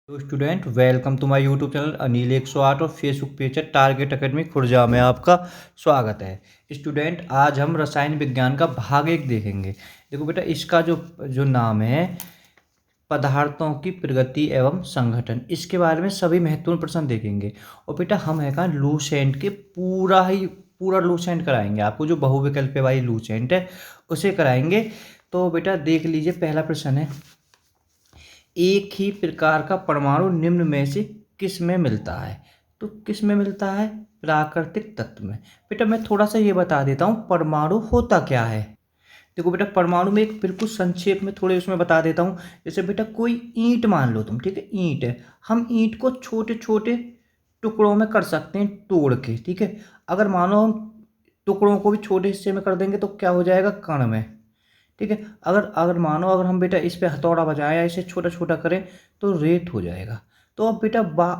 तो student welcome to my YouTube channel Anil 108 और Facebook page है टारगेट एकेडमी खुर्जा में आपका स्वागत है। स्टूडेंट आज हम रसायन विज्ञान का भाग 1 देखेंगे। देखो बेटा इसका जो जो नाम है पदार्थों की प्रगति एवं संगठन, इसके बारे में सभी महत्वपूर्ण प्रश्न देखेंगे। और बेटा हम है कहाँ लूसेंट के पूरा लूसेंट कराएंगे आपको, जो बहुविकल्प वाली लूसेंट है उसे कराएंगे। तो बेटा देख लीजिए, पहला प्रश्न है, एक ही प्रकार का परमाणु निम्न में से किस में मिलता है? तो किस में मिलता है? प्राकृतिक तत्व में। बेटा मैं थोड़ा सा ये बता देता हूँ परमाणु होता क्या है। देखो बेटा परमाणु में एक बिल्कुल संक्षेप में थोड़े उसमें बता देता हूँ। जैसे बेटा कोई ईंट मान लो तुम, ठीक है, ईंट है, हम ईंट को छोटे छोटे टुकड़ों में कर सकते हैं तोड़ के, ठीक है। अगर मानो हम टुकड़ों को भी छोटे हिस्से में कर देंगे तो क्या हो जाएगा? कण में, ठीक है। अगर अगर मानो अगर हम बेटा इस पे हथौड़ा बजाएं या इसे छोटा छोटा करें तो रेत हो जाएगा। तो अब बेटा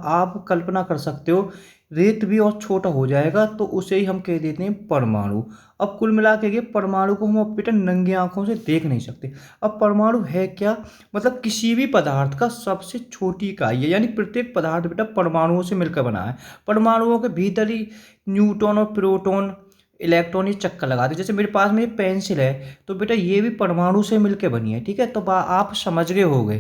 आप कल्पना कर सकते हो, रेत भी और छोटा हो जाएगा तो उसे ही हम कह देते हैं परमाणु। अब कुल मिला के ये परमाणु को हम अब बेटा नंगी आंखों से देख नहीं सकते। अब परमाणु है क्या? मतलब किसी भी पदार्थ का सबसे छोटी इकाई है, यानी प्रत्येक पदार्थ बेटा परमाणुओं से मिलकर बना है। परमाणुओं के भीतर ही न्यूट्रॉन और प्रोटॉन इलेक्ट्रॉन ही चक्कर लगाते। जैसे मेरे पास में ये पेंसिल है तो बेटा ये भी परमाणु से मिलकर बनी है, ठीक है। तो आप समझ गए होंगे।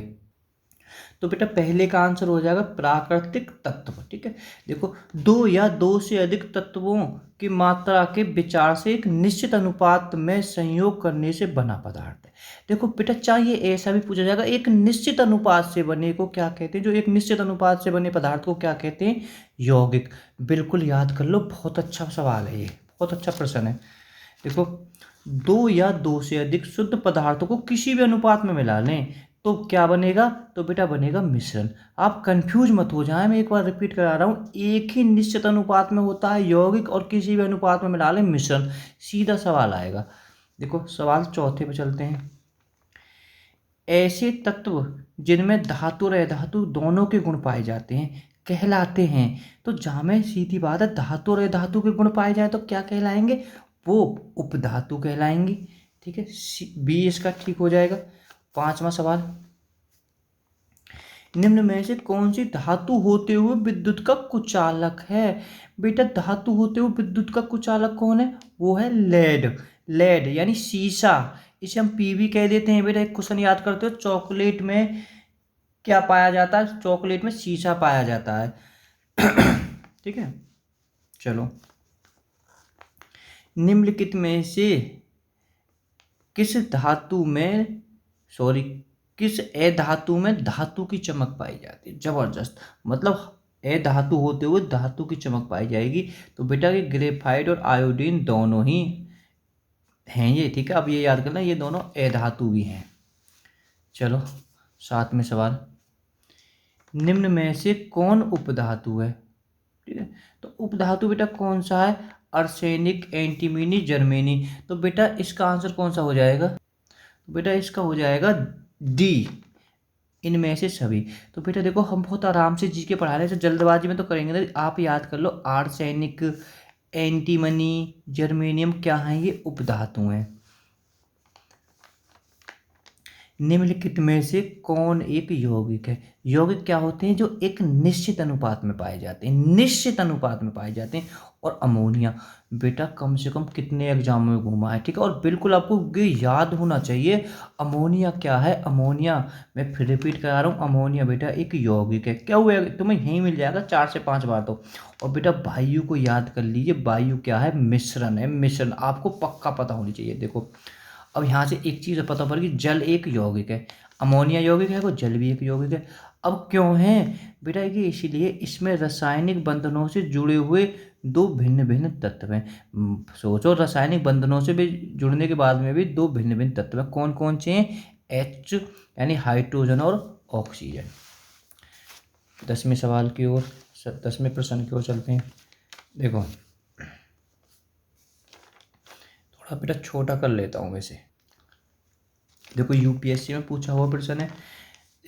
तो बेटा पहले का आंसर हो जाएगा प्राकृतिक तत्व, ठीक है। देखो दो या दो से अधिक तत्वों की मात्रा के विचार से एक निश्चित अनुपात में संयोग करने से बना पदार्थ है। देखो बेटा चाहिए ऐसा भी पूछा जाएगा, एक निश्चित अनुपात से बने को क्या कहते हैं? जो एक निश्चित अनुपात से बने पदार्थ को क्या कहते हैं? यौगिक। बिल्कुल याद कर लो, बहुत अच्छा सवाल है ये, बहुत अच्छा प्रश्न है। देखो दो या दो से अधिक शुद्ध पदार्थों को किसी भी अनुपात में मिला लें तो क्या बनेगा? तो बेटा बनेगा मिश्रण। आप कंफ्यूज मत हो जाएं, मैं एक बार रिपीट करा रहा हूं, एक ही निश्चित अनुपात में होता है यौगिक और किसी भी अनुपात में मिला लें मिश्रण। सीधा सवाल आएगा। देखो सवाल चौथे पे चलते हैं। ऐसे तत्व जिनमें धातु और अधातु दोनों के गुण पाए जाते हैं कहलाते हैं। तो जहाँ में सीधी बात है, धातु और अधातु के गुण पाए जाए तो क्या कहलाएंगे? वो उपधातु कहलाएंगे, ठीक है। बी इसका ठीक हो जाएगा। पांचवा सवाल, निम्न में से कौन सी धातु होते हुए विद्युत का कुचालक है? बेटा धातु होते हुए विद्युत का कुचालक कौन है? वो है लेड। लेड यानी शीशा, इसे हम पीवी कह देते हैं। बेटा एक क्वेश्चन याद करते हो, चॉकलेट में क्या पाया जाता है? चॉकलेट में शीशा पाया जाता है। ठीक है, चलो निम्नलिखित में से किस धातु में, सॉरी, किस अधातु में धातु की चमक पाई जाती है? जबरदस्त, मतलब अधातु होते हुए धातु की चमक पाई जाएगी। तो बेटा ये ग्रेफाइट और आयोडीन दोनों ही हैं ये, ठीक है। अब ये याद करना ये दोनों अधातु भी हैं। चलो सातवें सवाल, निम्न में से कौन उपधातु है? ठीक है, तो उपधातु बेटा कौन सा है? Arsenic, antimony, germanium. तो बेटा इसका आंसर कौन सा हो जाएगा? तो बेटा इसका हो जाएगा डी, इनमें से सभी। तो बेटा देखो हम बहुत आराम से जी के पढ़ा रहे हैं, जल्दबाजी में तो करेंगे ना। आप याद कर लो, आर्सेनिक, एंटीमनी, जर्मेनियम क्या है? ये उपधातु हैं। निम्नलिखित में से कौन एक यौगिक है? यौगिक क्या होते हैं? जो एक निश्चित अनुपात में पाए जाते हैं, निश्चित अनुपात में पाए जाते हैं। और अमोनिया बेटा कम से कम कितने एग्जामों में घूमा है, ठीक है। और बिल्कुल आपको ये याद होना चाहिए अमोनिया क्या है। अमोनिया, मैं फिर रिपीट करा रहा हूँ, अमोनिया बेटा एक यौगिक है। क्या हुआ, तुम्हें यहीं मिल जाएगा 4 से 5 बार तो। और बेटा वायु को याद कर लीजिए, वायु क्या है? मिश्रण है, मिश्रण आपको पक्का पता होनी चाहिए। देखो अब यहाँ से एक चीज़ पता पड़ गई, जल एक यौगिक है, अमोनिया यौगिक है, वो जल भी एक यौगिक है। अब क्यों है बेटा? ये इसीलिए इसमें रासायनिक बंधनों से जुड़े हुए दो भिन्न भिन्न तत्व हैं। सोचो रासायनिक बंधनों से भी जुड़ने के बाद में भी दो भिन्न भिन्न तत्व हैं, कौन कौन से हैं? एच यानी हाइड्रोजन और ऑक्सीजन। 10वें सवाल की ओर, 10वें प्रश्न की ओर चलते हैं। देखो थोड़ा बेटा छोटा कर लेता हूँ वैसे। देखो यूपीएससी में पूछा हुआ प्रश्न है।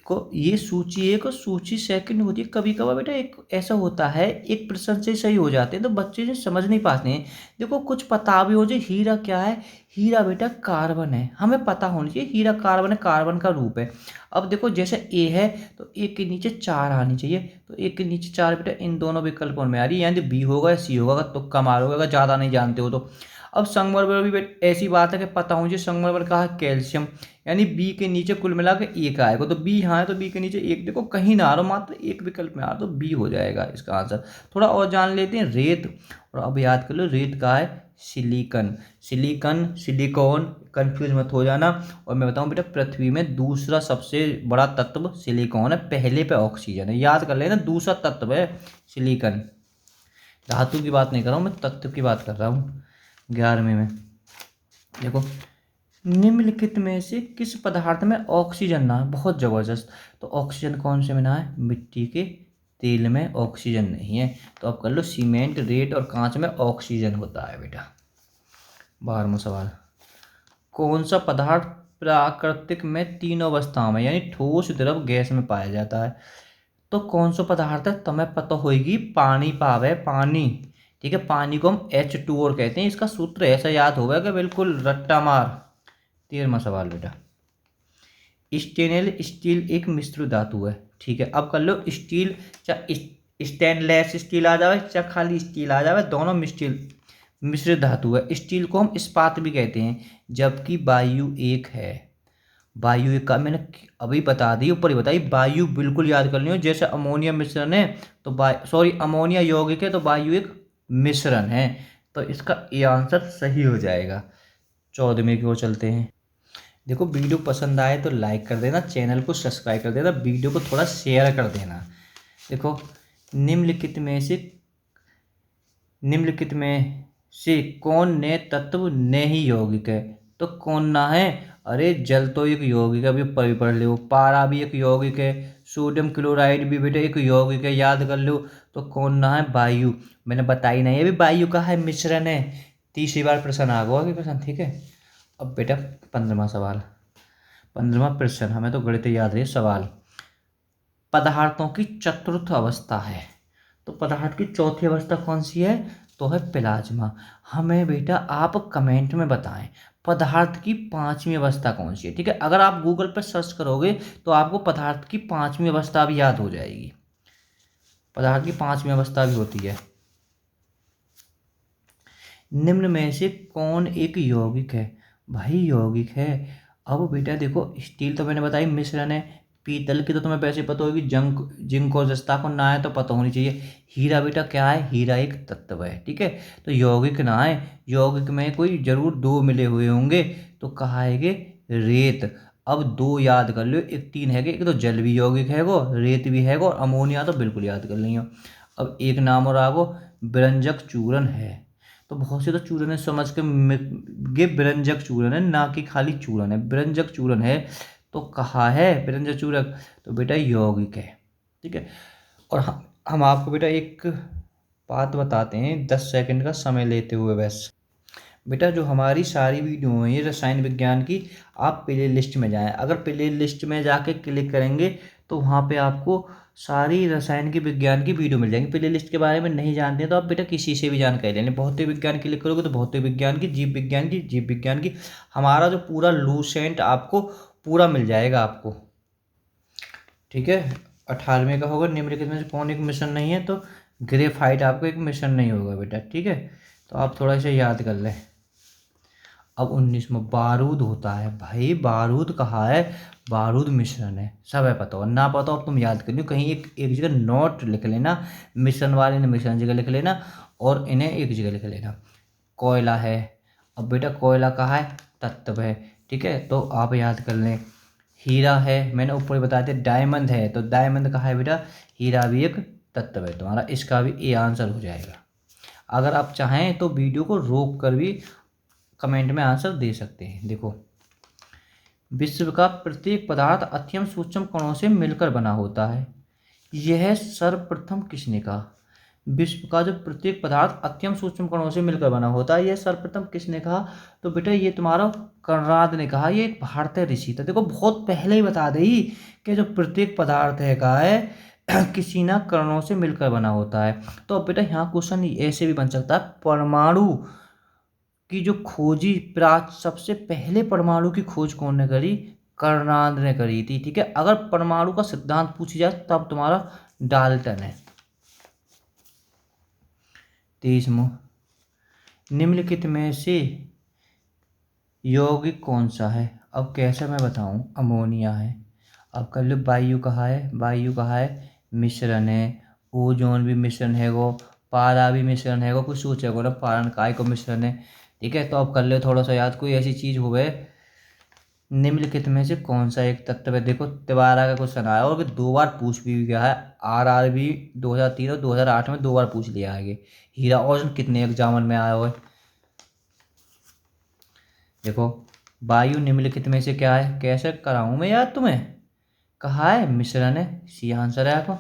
को ये सूची एक और सूची सेकंड होती है। कभी कभार बेटा एक ऐसा होता है, एक प्रश्न से सही हो जाते हैं तो बच्चे जो समझ नहीं पाते हैं। देखो कुछ पता भी हो जाए, हीरा क्या है, हीरा बेटा कार्बन है, हमें पता होना चाहिए हीरा कार्बन है, कार्बन का रूप है। अब देखो जैसे ए है तो ए के नीचे 4 आनी चाहिए, तो ए के नीचे 4 बेटा इन दोनों विकल्पों में आ रही है, यानी बी होगा या सी होगा, अगर तुक्का मारोगे अगर ज़्यादा नहीं जानते हो तो। अब संगमरमर भी ऐसी बात है कि पता होनी चाहिए, संगमरमर कहा है कैल्शियम, यानी बी के नीचे कुल मिला के एक आएगा, तो बी यहाँ है तो बी के नीचे एक, देखो कहीं ना आ रहा, मात्र एक विकल्प में आ रहा तो बी हो जाएगा इसका आंसर। थोड़ा और जान लेते हैं, रेत, और अब याद कर लो रेत का है सिलिकन, सिलिकन सिलिकॉन, कंफ्यूज मत हो जाना। और मैं बताऊं बेटा पृथ्वी में दूसरा सबसे बड़ा तत्व सिलिकॉन है, पहले पे ऑक्सीजन है, याद कर लेना, दूसरा तत्व है सिलिकन। धातु की बात नहीं कर रहा हूँ मैं, तत्व की बात कर रहा हूँ। 11वें में देखो, निम्नलिखित में से किस पदार्थ में ऑक्सीजन ना है, बहुत जबरदस्त। तो ऑक्सीजन कौन से में ना है, मिट्टी के तेल में ऑक्सीजन नहीं है, तो अब कर लो सीमेंट, रेत और कांच में ऑक्सीजन होता है बेटा। 12वां सवाल, कौन सा पदार्थ प्राकृतिक में तीनों अवस्थाओं में यानी ठोस, द्रव, गैस में पाया जाता है। तो कौन सा पदार्थ है, तुम्हें पता होगी, पानी पावे, पानी, ठीक है, पानी को हम H2O कहते हैं, इसका सूत्र ऐसा याद होगा कि बिल्कुल रट्टा मार। 13वां सवाल बेटा, स्टेनलेस स्टील एक मिश्र धातु है, ठीक है, अब कर लो स्टील, चाहे स्टेनलेस स्टील आ जाए चाहे खाली स्टील आ जाए, दोनों मिश्र धातु है। स्टील को हम इस्पात भी कहते हैं, जबकि वायु एक है, वायु एक का मैंने अभी बता दी, ऊपर ही बताई, वायु बिल्कुल याद कर लियो, जैसे अमोनिया मिश्रण है तो अमोनिया यौगिक है तो वायु एक मिश्रण है, तो इसका ये आंसर सही हो जाएगा। 14वें की ओर चलते हैं। देखो वीडियो पसंद आए तो लाइक कर देना, चैनल को सब्सक्राइब कर देना, वीडियो को थोड़ा शेयर कर देना। देखो निम्नलिखित में से कौन ने तत्व नहीं यौगिक है, तो कौन ना है, अरे जल तो एक यौगिक है, अभी ऊपर भी पढ़ लो, पारा भी एक यौगिक है, सोडियम क्लोराइड भी बेटा एक यौगिक है, याद कर लो। तो कौन ना है, वायु, मैंने बताई नहीं अभी, वायु का है मिश्रण है। 30वीं बार प्रश्न आ गया प्रश्न, ठीक है। अब बेटा 15वां सवाल, 15वां प्रश्न, हमें तो गणित याद है सवाल, पदार्थों की चतुर्थ अवस्था है, तो पदार्थ की चौथी अवस्था कौन सी है, तो है प्लाज्मा। हमें बेटा आप कमेंट में बताएं पदार्थ की 5वीं अवस्था कौन सी है, ठीक है, अगर आप गूगल पर सर्च करोगे तो आपको पदार्थ की 5वीं अवस्था भी याद हो जाएगी, पदार्थ की 5वीं अवस्था भी होती है। निम्न में से कौन एक यौगिक है, भाई यौगिक है। अब बेटा देखो स्टील तो मैंने बताई मिश्रण है, पीतल की तो तुम्हें वैसे पता होगी, जिंक और जस्ता को ना है तो पता होनी चाहिए। हीरा बेटा क्या है, हीरा एक तत्व है, ठीक है, तो यौगिक ना है, यौगिक में कोई जरूर दो मिले हुए होंगे, तो कहा है कि रेत। अब दो याद कर लो, एक 3 है कि एक तो जल भी यौगिक है वो, रेत भी है वो, और अमोनिया तो बिल्कुल याद कर लियो। अब एक नाम और आगो, व्यंजक चूर्ण है, तो बहुत से तो चूर्ण है समझ के ये व्यंजक चूर्ण है, ना कि खाली चूर्ण है, व्यंजक चूर्ण है, तो कहा है व्यंजक चूरक, तो बेटा यौगिक है, ठीक है। और हम आपको बेटा एक बात बताते हैं 10 सेकंड का समय लेते हुए, बस बेटा जो हमारी सारी वीडियो हैं ये रसायन विज्ञान की, आप प्ले लिस्ट में जाएं, अगर प्ले लिस्ट में जाके क्लिक करेंगे तो वहाँ पे आपको सारी रसायन की विज्ञान की वीडियो मिल जाएंगी। प्ले लिस्ट के बारे में नहीं जानते हैं तो आप बेटा किसी से भी जानकारी ले लें, भौतिक विज्ञान क्लिक करोगे तो भौतिक विज्ञान की, जीव विज्ञान की, जीव विज्ञान की, हमारा जो पूरा लूसेंट आपको पूरा मिल जाएगा आपको, ठीक है। 18वें का होगा, निम्नलिखित में से कौन एक मिश्रण नहीं है, तो ग्रेफाइट आपको एक मिश्रण नहीं होगा बेटा, ठीक है, तो आप थोड़ा सा याद कर लें। अब 19 में बारूद होता है, भाई बारूद कहा है, बारूद मिश्रण है, सब है पता हो ना पता हो, अब तुम याद कर लो, कहीं एक जगह नोट लिख लेना, मिश्रण वाले ने मिश्रण जगह लिख लेना और इन्हें एक जगह लिख लेना। कोयला है, अब बेटा कोयला कहा है, तत्व है, ठीक है, तो आप याद कर लें। हीरा है, मैंने ऊपर बताया था, डायमंड है, तो डायमंड कहा है बेटा, हीरा भी एक तत्व है तुम्हारा, इसका भी ए आंसर हो जाएगा। अगर आप चाहें तो वीडियो को रोक कर भी कमेंट में आंसर दे सकते हैं। देखो विश्व का प्रत्येक पदार्थ अत्यंत सूक्ष्म कणों से मिलकर बना होता है, यह सर्वप्रथम किसने कहा, विश्व का जो प्रत्येक पदार्थ अत्यंत सूक्ष्म कणों से मिलकर बना होता है। यह सर्वप्रथम किसने कहा? तो बेटा ये तुम्हारा कणराद ने कहा। ये एक भारतीय ऋषि था। देखो बहुत पहले ही बता दी कि जो प्रत्येक पदार्थ है का है किसी ना कणों से मिलकर बना होता है। तो अब बेटा यहाँ क्वेश्चन ऐसे भी बन सकता है, परमाणु की जो खोजी सबसे पहले परमाणु की खोज कौन ने करी? कणराद ने करी थी। ठीक है, अगर परमाणु का सिद्धांत पूछी जाए तब तुम्हारा डाल्टन है। 23वां, निम्नलिखित में से यौगिक कौन सा है? अब कैसे मैं बताऊं? अमोनिया है। अब कर लो, वायु कहा है? वायु कहा है मिश्रण है। ओजोन भी मिश्रण है वो, पारा भी मिश्रण है वो। कुछ सोचेगा ना, पारण काय को मिश्रण है। ठीक है, तो अब कर ले थोड़ा सा याद, कोई ऐसी चीज हो गए निम्नलिखित में से कौन सा एक तत्व है? देखो तिबारा का क्वेश्चन आया और 2 बार पूछ भी गया है। RRB 2003 और 2008 में 2 बार पूछ लिया है ये। हीरा और कितने एग्जाम में आया हुआ है। देखो वायु निम्नलिखित में से क्या है? कैसे कराऊं मैं याद तुम्हें? कहा है मिश्रण है, सी आंसर है आपको।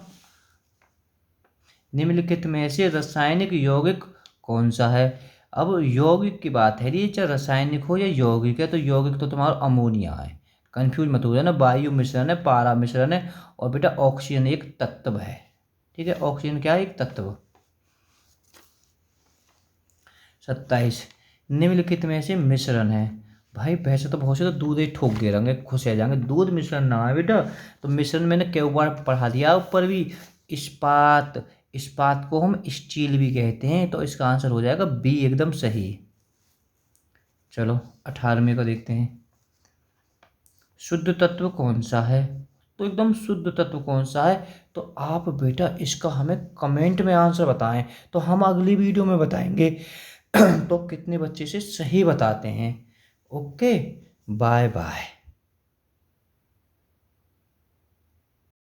निम्नलिखित में से रासायनिक यौगिक कौन सा है? अब यौगिक की बात है, ये चाहे रासायनिक हो या यौगिक है, तो यौगिक तो तुम्हारा अमोनिया है। कंफ्यूज मत हो जाना, वायु मिश्रण है, पारा मिश्रण है, और बेटा ऑक्सीजन एक तत्व है। ठीक है, ऑक्सीजन क्या है? एक तत्व। 27, निम्नलिखित में से मिश्रण है। भाई वैसे तो बहुत से तो दूध ही ठोक दे रहेंगे, खुश हो जाएंगे, दूध मिश्रण ना है बेटा। तो मिश्रण मैंने कई बार पढ़ा दिया ऊपर भी। इस्पात, इस्पात को हम स्टील भी कहते हैं, तो इसका आंसर हो जाएगा बी, एकदम सही। चलो 18वें को देखते हैं, शुद्ध तत्व कौन सा है? तो एकदम शुद्ध तत्व कौन सा है? तो आप बेटा इसका हमें कमेंट में आंसर बताएं, तो हम अगली वीडियो में बताएंगे तो कितने बच्चे से सही बताते हैं। Okay, bye bye.